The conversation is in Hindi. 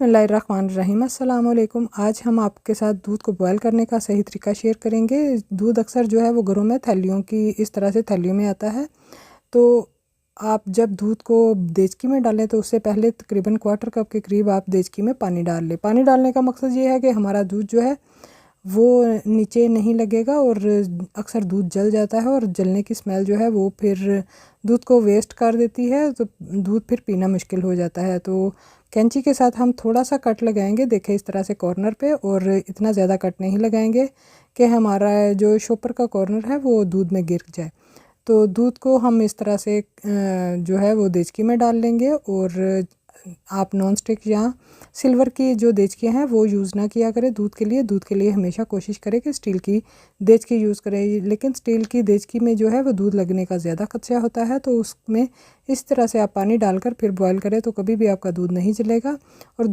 बिस्मिल्लाहिर्रहमानिर्रहीम अस्सलाम वालेकुम। आज हम आपके साथ दूध को बॉयल करने का सही तरीका शेयर करेंगे। दूध अक्सर जो है वो घरों में थैलियों की इस तरह से थैलियों में आता है। तो आप जब दूध को देचकी में डालें तो उससे पहले तकरीबन क्वार्टर कप के करीब आप देचकी में पानी डाल लें। पानी डालने का मकसद ये है कि हमारा दूध जो है वो नीचे नहीं लगेगा और अक्सर दूध जल जाता है और जलने की स्मेल जो है वो फिर दूध को वेस्ट कर देती है, तो दूध फिर पीना मुश्किल हो जाता है। तो कैंची के साथ हम थोड़ा सा कट लगाएंगे, देखें इस तरह से कॉर्नर पे, और इतना ज़्यादा कट नहीं लगाएंगे कि हमारा जो शॉपर का कॉर्नर है वो दूध में गिर जाए। तो दूध को हम इस तरह से जो है वो देचकी में डाल लेंगे। और आप नॉन स्टिक या सिल्वर की जो देचकी हैं वो यूज़ ना किया करें दूध के लिए। दूध के लिए हमेशा कोशिश करें कि स्टील की देचकी यूज़ करें, लेकिन स्टील की देचकी में जो है वो दूध लगने का ज़्यादा खदशा होता है। तो उसमें इस तरह से आप पानी डालकर फिर बॉयल करें तो कभी भी आपका दूध नहीं जलेगा और दूध